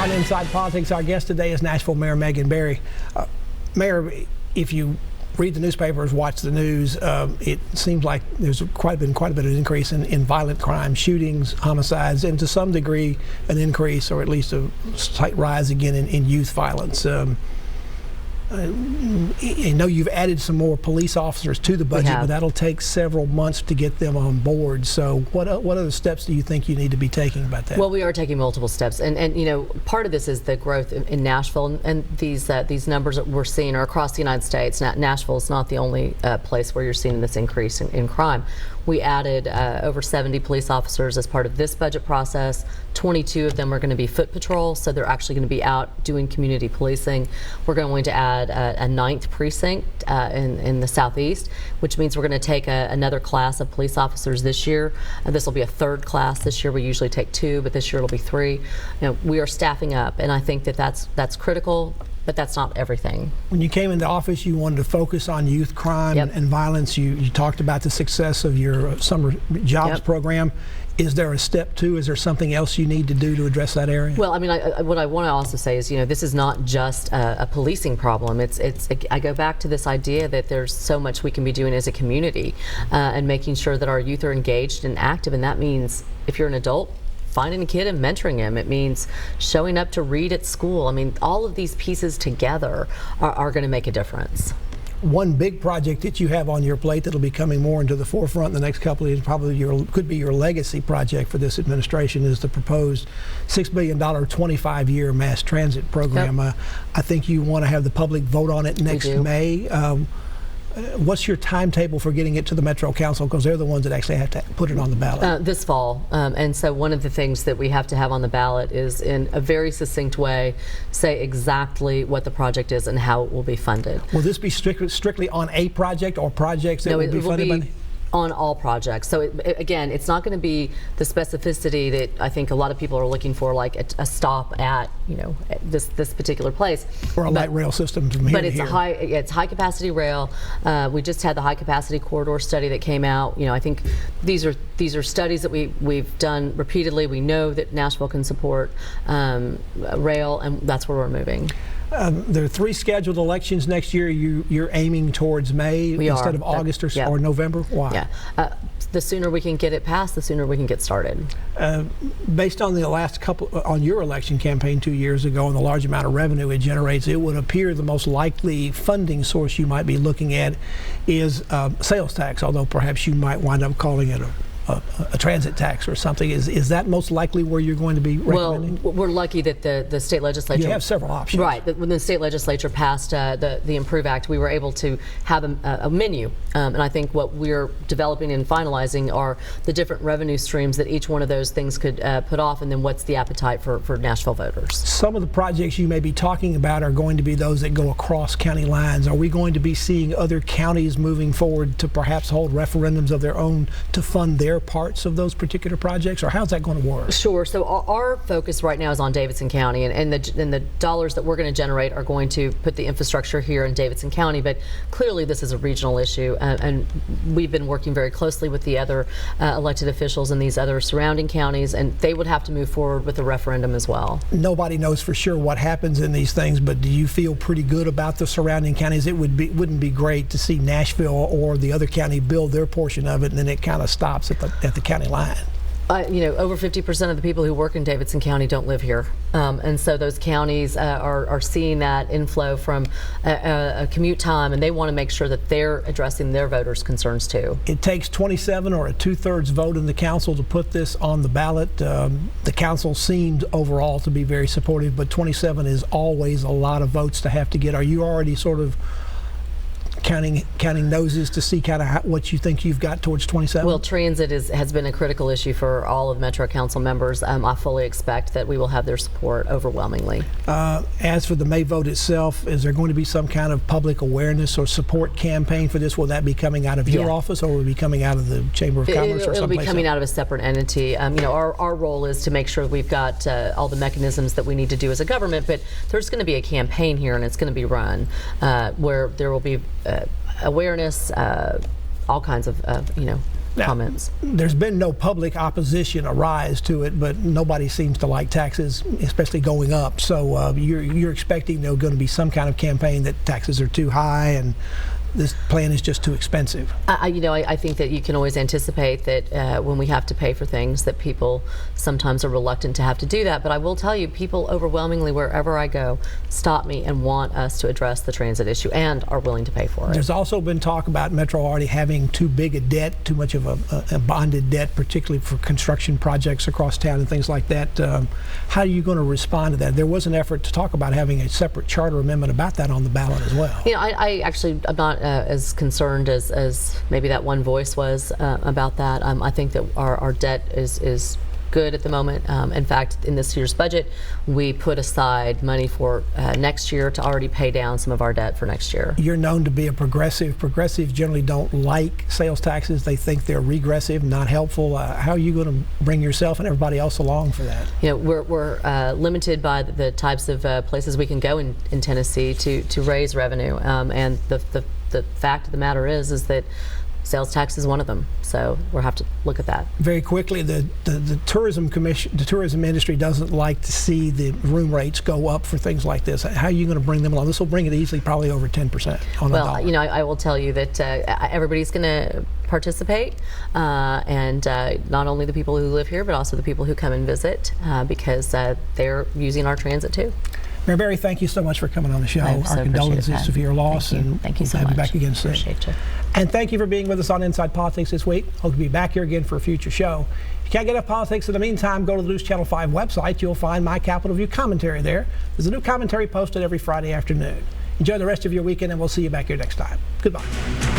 on Inside Politics. Our guest today is Nashville Mayor Megan Barry. Mayor, if you read the newspapers, watch the news, it seems like there's been quite a bit of increase in violent crime, shootings, homicides, and to some degree an increase or at least a slight rise again in youth violence. I know you've added some more police officers to the budget, but that'll take several months to get them on board. So what other steps do you think you need to be taking about that? Well, we are taking multiple steps, and you know, part of this is the growth in Nashville, and these numbers that we're seeing are across the United States. Nashville is not the only place where you're seeing this increase in crime. We added over 70 police officers as part of this budget process. 22 of them are going to be foot patrol, so they're actually going to be out doing community policing. We're going to add a 9th precinct in the southeast, which means we're going to take another class of police officers this year. This will be a 3rd class this year. We usually take 2, but this year it'll be 3. You know, we are staffing up, and I think that's critical. But that's not everything. When you came into office, you wanted to focus on youth crime and violence. You talked about the success of your summer jobs program. Is there a step 2? Is there something else you need to do to address that area? Well, I mean, what I want to also say is, you know, this is not just a policing problem. I go back to this idea that there's so much we can be doing as a community and making sure that our youth are engaged and active. And that means if you're an adult, finding a kid and mentoring him. It means showing up to read at school. I mean, all of these pieces together are going to make a difference. One big project that you have on your plate that'll be coming more into the forefront in the next couple of years, probably could be your legacy project for this administration, is the proposed $6 billion 25-year mass transit program. I think you want to have the public vote on it next May. What's your timetable for getting it to the Metro Council, because they're the ones that actually have to put it on the ballot? This fall. And so one of the things that we have to have on the ballot is, in a very succinct way, say exactly what the project is and how it will be funded. Will this be strictly on a project, or projects that will be funded by on all projects? So again, it's not going to be the specificity that I think a lot of people are looking for, like a stop at, you know, this particular place, or a light rail system from here. But it's it's high capacity rail. We just had the high capacity corridor study that came out. You know, I think these are studies that we've done repeatedly. We know that Nashville can support rail, and that's where we're moving. There are 3 scheduled elections next year. You're aiming towards May instead of August or November. Why? Yeah. The sooner we can get it passed, the sooner we can get started. Based on the last on your election campaign 2 years ago and the large amount of revenue it generates, it would appear the most likely funding source you might be looking at is sales tax, although perhaps you might wind up calling it a transit tax or something. Is that most likely where you're going to be recommending? Well, we're lucky that the state legislature... You have several options. Right. When the state legislature passed the Improve Act, we were able to have a menu. And I think what we're developing and finalizing are the different revenue streams that each one of those things could put off, and then what's the appetite for Nashville voters. Some of the projects you may be talking about are going to be those that go across county lines. Are we going to be seeing other counties moving forward to perhaps hold referendums of their own to fund their parts of those particular projects, or how's that going to work? Sure. So our focus right now is on Davidson County, and the dollars that we're going to generate are going to put the infrastructure here in Davidson County. But clearly, this is a regional issue, and we've been working very closely with the other elected officials in these other surrounding counties, and they would have to move forward with a referendum as well. Nobody knows for sure what happens in these things, but do you feel pretty good about the surrounding counties? It wouldn't be great to see Nashville or the other county build their portion of it, and then it kind of stops at the county line. You know, over 50% of the people who work in Davidson County don't live here. And so those counties are seeing that inflow from a commute time, and they want to make sure that they're addressing their voters' concerns too. It takes 27 or a 2/3 vote in the council to put this on the ballot. The council seemed overall to be very supportive, but 27 is always a lot of votes to have to get. Are you already sort of counting noses to see kind of what you think you've got towards 27? Well, transit has been a critical issue for all of Metro Council members. I fully expect that we will have their support overwhelmingly. As for the May vote itself, is there going to be some kind of public awareness or support campaign for this? Will that be coming out of your office, or will it be coming out of the Chamber of Commerce or someplace? It'll be coming out of a separate entity. You know, our role is to make sure we've got all the mechanisms that we need to do as a government, but there's going to be a campaign here, and it's going to be run where there will be awareness, all kinds of you know, Now, comments. There's been no public opposition arise to it, but nobody seems to like taxes, especially going up. So you're expecting there's going to be some kind of campaign that taxes are too high and this plan is just too expensive. I think that you can always anticipate that when we have to pay for things that people sometimes are reluctant to have to do that. But I will tell you, people overwhelmingly, wherever I go, stop me and want us to address the transit issue and are willing to pay for it. There's also been talk about Metro already having too big a debt, too much of a bonded debt, particularly for construction projects across town and things like that. How are you going to respond to that? There was an effort to talk about having a separate charter amendment about that on the ballot as well. I actually am not as concerned as maybe that one voice was about that. I think that our debt is good at the moment. In fact, in this year's budget, we put aside money for next year to already pay down some of our debt for next year. You're known to be a progressive. Progressives generally don't like sales taxes. They think they're regressive, not helpful. How are you going to bring yourself and everybody else along for that? We're limited by the types of places we can go in Tennessee to raise revenue, and the fact of the matter is that sales tax is one of them, so we'll have to look at that. Very quickly, the tourism commission, the tourism industry doesn't like to see the room rates go up for things like this. How are you going to bring them along? This will bring it easily, probably over 10% on the dollar. Well, I will tell you that everybody's going to participate, and not only the people who live here, but also the people who come and visit, because they're using our transit too. Mayor Barry, thank you so much for coming on the show. Our condolences to your loss, and thank you so we'll have much. you back again soon. Appreciate you. And thank you for being with us on Inside Politics this week. Hope to be back here again for a future show. If you can't get up politics in the meantime, go to the News Channel 5 website. You'll find my Capitol View commentary there. There's a new commentary posted every Friday afternoon. Enjoy the rest of your weekend, and we'll see you back here next time. Goodbye.